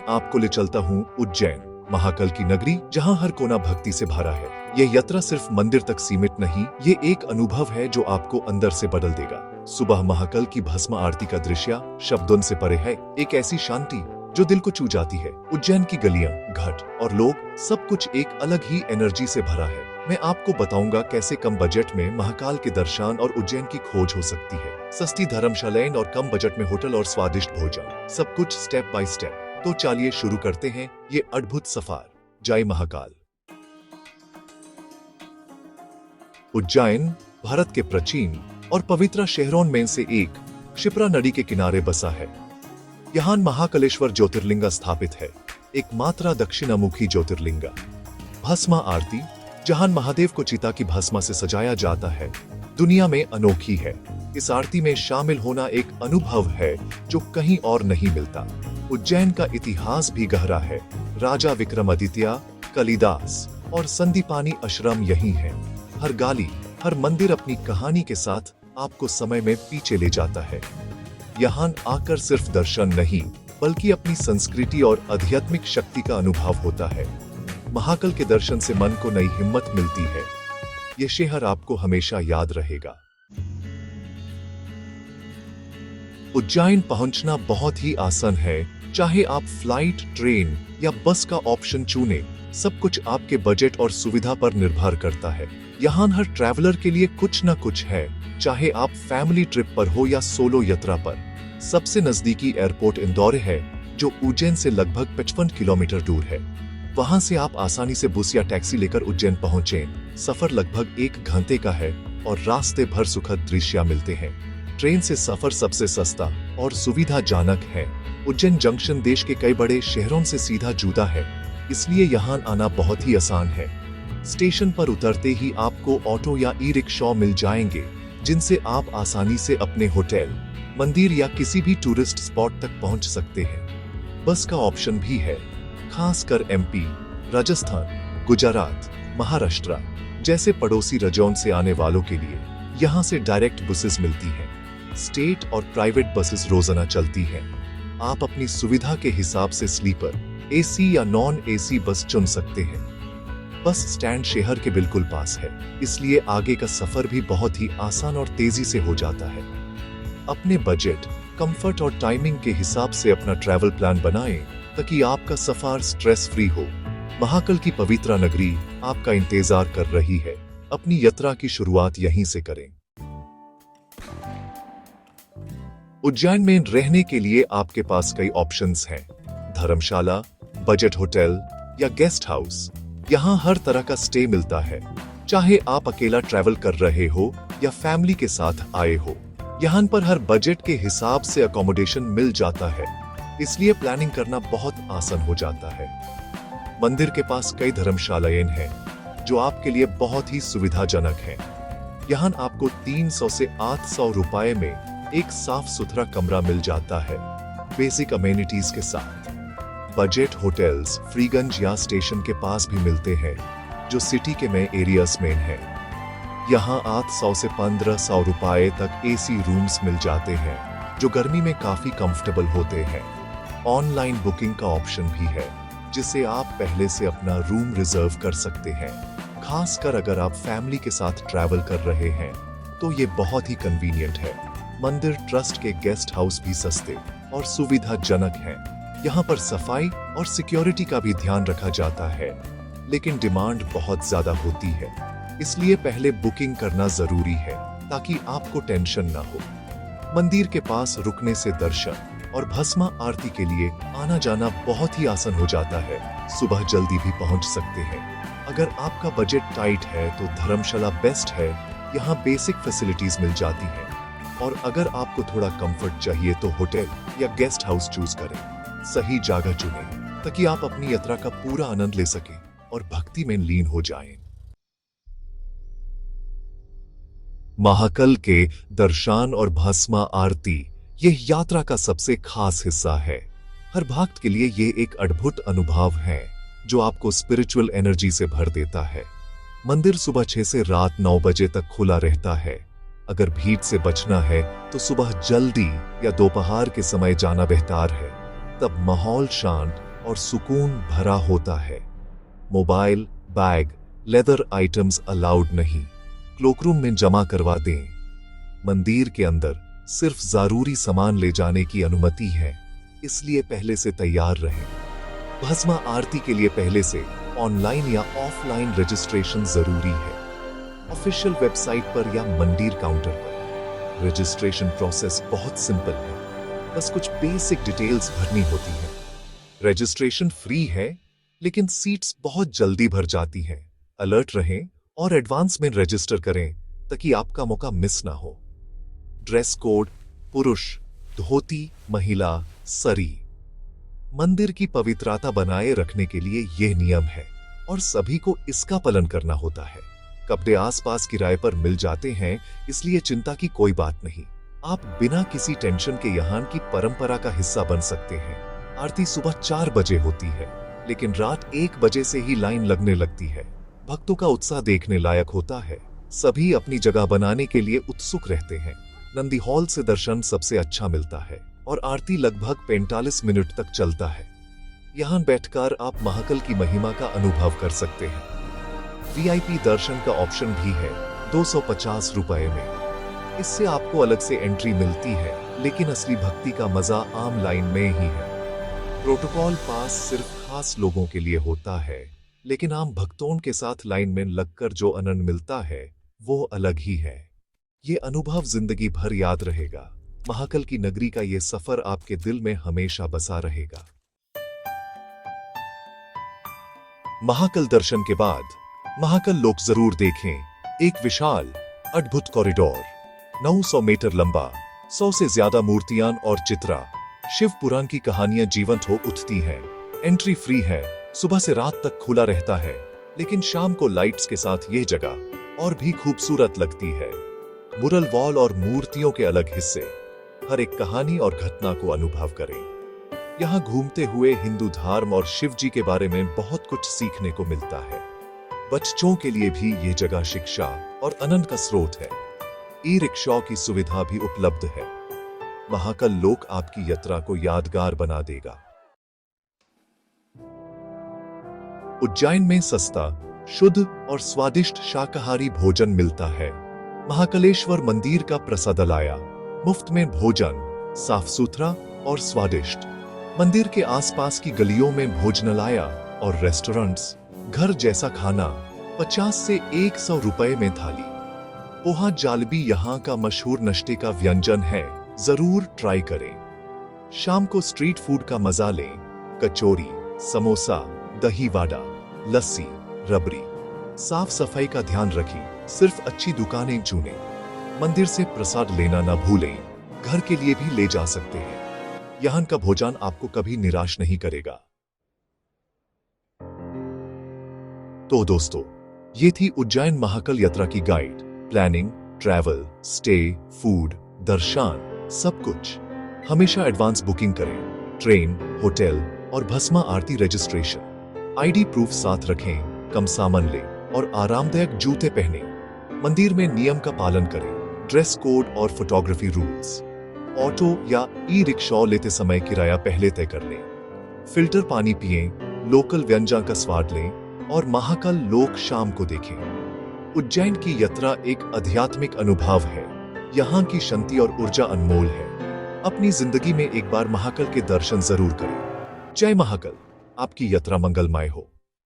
आपको ले चलता हूँ उज्जैन, महाकाल की नगरी, जहाँ हर कोना भक्ति से भरा है। यह यात्रा सिर्फ मंदिर तक सीमित नहीं, ये एक अनुभव है जो आपको अंदर से बदल देगा। सुबह महाकाल की भस्म आरती का दृश्य शब्दों से परे है, एक ऐसी शांति जो दिल को छू जाती है। उज्जैन की गलियां, घाट और लोग, सब कुछ एक अलग ही एनर्जी से भरा है। मैं आपको बताऊंगा कैसे कम बजट में महाकाल के दर्शन और उज्जैन की खोज हो सकती है। सस्ती धर्मशालाएं और कम बजट में होटल और स्वादिष्ट भोजन, सब कुछ स्टेप बाय स्टेप। तो चलिए शुरू करते हैं ये अद्भुत सफर। जय महाकाल। उज्जैन भारत के प्राचीन और पवित्र शहरों में से एक, क्षिप्रा नदी के किनारे बसा है। यहाँ महाकालेश्वर ज्योतिर्लिंग स्थापित है, एकमात्र दक्षिणामुखी ज्योतिर्लिंग। भस्म आरती, जहां महादेव को चिता की भस्म से सजाया जाता है, दुनिया में अनोखी है। इस आरती में शामिल होना एक अनुभव है जो कहीं और नहीं मिलता। उज्जैन का इतिहास भी गहरा है। राजा विक्रमादित्य, कालिदास और संदीपानी आश्रम यही है। हर गाली, हर मंदिर अपनी कहानी के साथ आपको समय में पीछे ले जाता है। यहाँ आकर सिर्फ दर्शन नहीं, बल्कि अपनी संस्कृति और आध्यात्मिक शक्ति का अनुभव होता है। महाकाल के दर्शन से मन को नई हिम्मत मिलती है। ये शहर आपको हमेशा याद रहेगा। उज्जैन पहुंचना बहुत ही आसान है। चाहे आप फ्लाइट, ट्रेन या बस का ऑप्शन चुने, सब कुछ आपके बजट और सुविधा पर निर्भर करता है। यहाँ हर ट्रैवलर के लिए कुछ न कुछ है, चाहे आप फैमिली ट्रिप पर हो या सोलो यात्रा पर। सबसे नजदीकी एयरपोर्ट इंदौर है, जो उज्जैन से लगभग 55 किलोमीटर दूर है। वहां से आप आसानी से बस या टैक्सी लेकर उज्जैन पहुंचें। सफर लगभग 1 घंटे का है और रास्ते भर सुखद दृश्य मिलते हैं। ट्रेन से सफर सबसे सस्ता और सुविधाजनक है। उज्जैन जंक्शन देश के कई बड़े शहरों से सीधा जुड़ा है, इसलिए यहाँ आना बहुत ही आसान है। स्टेशन पर उतरते ही आपको ऑटो या ई रिक्शा मिल जाएंगे, जिनसे आप आसानी से अपने होटल, मंदिर या किसी भी टूरिस्ट स्पॉट तक पहुंच सकते हैं। बस का ऑप्शन भी है, खासकर एमपी, राजस्थान, गुजरात, महाराष्ट्र जैसे पड़ोसी राज्यों से आने वालों के लिए यहाँ से डायरेक्ट बसेस मिलती हैं। स्टेट और प्राइवेट बसेस रोजाना चलती हैं। आप अपनी सुविधा के हिसाब से स्लीपर, एसी या नॉन एसी बस चुन सकते हैं। बस स्टैंड शहर के बिल्कुल पास है, इसलिए आगे का सफर भी बहुत ही आसान और तेजी से हो जाता है। अपने बजट, कंफर्ट और टाइमिंग के हिसाब से अपना ट्रैवल प्लान बनाएं, ताकि आपका सफर स्ट्रेस फ्री हो। महाकाल की पवित्र नगरी आपका इंतजार कर रही है। अपनी यात्रा की शुरुआत यहीं से करें। उज्जैन में रहने के लिए आपके पास कई ऑप्शंस हैं। धर्मशाला, बजट होटल या गेस्ट हाउस, यहाँ हर तरह का स्टे मिलता है। चाहे आप अकेला ट्रैवल कर रहे हो या फैमिली के साथ आए हो, यहाँ पर हर बजट के हिसाब से अकोमोडेशन मिल जाता है, इसलिए प्लानिंग करना बहुत आसान हो जाता है। मंदिर के पास कई धर्मशालाएं हैं, जो आपके लिए बहुत ही सुविधाजनक हैं। यहाँ आपको 300 से 800 रुपए में एक साफ सुथरा कमरा मिल जाता है, बेसिक अमेनिटीज के साथ। बजट होटल्स फ्रीगंज या स्टेशन के पास भी मिलते हैं, जो सिटी के मेन एरियाज में है। यहाँ 800 से 1500 रुपए तक एसी रूम्स मिल जाते हैं, जो गर्मी में काफी कंफर्टेबल होते हैं। ऑनलाइन बुकिंग का ऑप्शन भी है, जिससे आप पहले से अपना रूम रिजर्व कर सकते हैं। खासकर अगर आप फैमिली के साथ ट्रैवल कर रहे हैं, तो ये बहुत ही कन्वीनियंट है। मंदिर ट्रस्ट के गेस्ट हाउस भी सस्ते और सुविधाजनक हैं। यहाँ पर सफाई और सिक्योरिटी का भी ध्यान रखा जाता है, लेकिन डिमांड बहुत ज्यादा होती है, इसलिए पहले बुकिंग करना जरूरी है, ताकि आपको टेंशन ना हो। मंदिर के पास रुकने से दर्शन और भस्म आरती के लिए आना जाना बहुत ही आसान हो जाता है। सुबह जल्दी भी पहुंच सकते हैं। अगर आपका बजट टाइट है तो धर्मशाला बेस्ट है, यहाँ बेसिक फैसिलिटीज मिल जाती हैं। और अगर आपको थोड़ा कंफर्ट चाहिए तो होटल या गेस्ट हाउस चूज करें। सही जगह चुनें, ताकि आप अपनी यात्रा का पूरा आनंद ले सकें और भक्ति में लीन हो जाएं। महाकाल के दर्शन और भस्म आरती यह यात्रा का सबसे खास हिस्सा है। हर भक्त के लिए ये एक अद्भुत अनुभव है, जो आपको स्पिरिचुअल एनर्जी से भर देता है। मंदिर सुबह 6 से रात 9 बजे तक खुला रहता है। अगर भीड़ से बचना है तो सुबह जल्दी या दोपहर के समय जाना बेहतर है, तब माहौल शांत और सुकून भरा होता है। Mobile, bag, leather items allowed नहीं, क्लोकरूम में जमा करवा दें। मंदिर के अंदर सिर्फ जरूरी सामान ले जाने की अनुमति है, इसलिए पहले से तैयार रहें। भस्म आरती के लिए पहले से ऑनलाइन या ऑफलाइन रजिस्ट्रेशन जरूरी है। ऑफिशियल वेबसाइट पर या मंदिर काउंटर पर। रजिस्ट्रेशन प्रोसेस बहुत सिंपल है, बस कुछ बेसिक डिटेल्स भरनी होती है। रजिस्ट्रेशन फ्री है, लेकिन सीट्स बहुत जल्दी भर जाती हैं। अलर्ट रहें और एडवांस में रजिस्टर करें ताकि आपका मौका मिस ना हो। ड्रेस कोड: पुरुष धोती, महिला सरी। मंदिर की पवित्रता बनाए रखने के लिए यह नियम है और सभी को इसका पालन करना होता है। कपड़े आसपास किराए पर मिल जाते हैं, इसलिए चिंता की कोई बात नहीं। आप बिना किसी टेंशन के यहाँ की परंपरा का हिस्सा बन सकते हैं। आरती सुबह 4 बजे होती है, लेकिन रात 1 बजे से ही लाइन लगने लगती है। भक्तों का उत्साह देखने लायक होता है। सभी अपनी जगह बनाने के लिए उत्सुक रहते हैं। नंदी हॉल से दर्शन सबसे अच्छा मिलता है और आरती लगभग 45 मिनट तक चलता है। यहाँ बैठकर आप महाकाल की महिमा का अनुभव कर सकते हैं। वीआईपी दर्शन का ऑप्शन भी है 250 रुपए में। इससे आपको अलग से एंट्री मिलती है, लेकिन असली भक्ति का मजा आम लाइन में ही है। प्रोटोकॉल पास सिर्फ खास लोगों के लिए होता है, लेकिन आम भक्तों के साथ लाइन में लगकर जो आनंद मिलता है वो अलग ही है। ये अनुभव जिंदगी भर याद रहेगा। महाकाल की नगरी का ये सफर आपके दिल में हमेशा बसा रहेगा। महाकाल दर्शन के बाद महाकाल लोक जरूर देखें। एक विशाल अद्भुत कॉरिडोर, 900 मीटर लंबा, 100 से ज्यादा मूर्तियां और चित्रा, शिव पुराण की कहानियां जीवंत हो उठती हैं। एंट्री फ्री है, सुबह से रात तक खुला रहता है, लेकिन शाम को लाइट्स के साथ यह जगह और भी खूबसूरत लगती है। मुरल वॉल और मूर्तियों के अलग हिस्से, हर एक कहानी और घटना को अनुभव करें। यहाँ घूमते हुए हिंदू धर्म और शिव जी के बारे में बहुत कुछ सीखने को मिलता है। बच्चों के लिए भी ये जगह शिक्षा और आनंद का स्रोत है। ई रिक्शा की सुविधा भी उपलब्ध है। महाकाल लोक आपकी यात्रा को यादगार बना देगा। उज्जैन में सस्ता, शुद्ध और स्वादिष्ट शाकाहारी भोजन मिलता है। महाकालेश्वर मंदिर का प्रसादालय, मुफ्त में भोजन, साफ सुथरा और स्वादिष्ट। मंदिर के आसपास की गलियों में भोजनालय और रेस्टोरेंट्स, घर जैसा खाना 50 से 100 रुपए में थाली। पोहा जालबी यहाँ का मशहूर नाश्ते का व्यंजन है, जरूर ट्राई करें। शाम को स्ट्रीट फूड का मजा लें। कचौरी, समोसा, दही वड़ा, लस्सी, रबड़ी। साफ सफाई का ध्यान रखें, सिर्फ अच्छी दुकानें चुनें। मंदिर से प्रसाद लेना न भूलें, घर के लिए भी ले जा सकते हैं। यहाँ का भोजन आपको कभी निराश नहीं करेगा। तो दोस्तों, ये थी उज्जैन महाकाल यात्रा की guide. Planning, travel, stay, food, दर्शन, सब कुछ। हमेशा एडवांस बुकिंग करें। ट्रेन, होटल और भस्मा आरती रजिस्ट्रेशन। आईडी प्रूफ साथ रखें, कम सामान लें और आरामदायक जूते पहने। मंदिर में नियम का पालन करें। ड्रेस कोड और फोटोग्राफी रूल्स। ऑटो या ई रिक्शा लेते समय किराया पहले तय कर लें। फिल्टर पानी पिएं, लोकल व्यंजन का स्वाद लें और महाकाल लोक शाम को देखें। उज्जैन की यात्रा एक आध्यात्मिक अनुभव है। यहाँ की शांति और ऊर्जा अनमोल है। अपनी जिंदगी में एक बार महाकाल के दर्शन जरूर करें। जय महाकाल, आपकी यात्रा मंगलमय हो।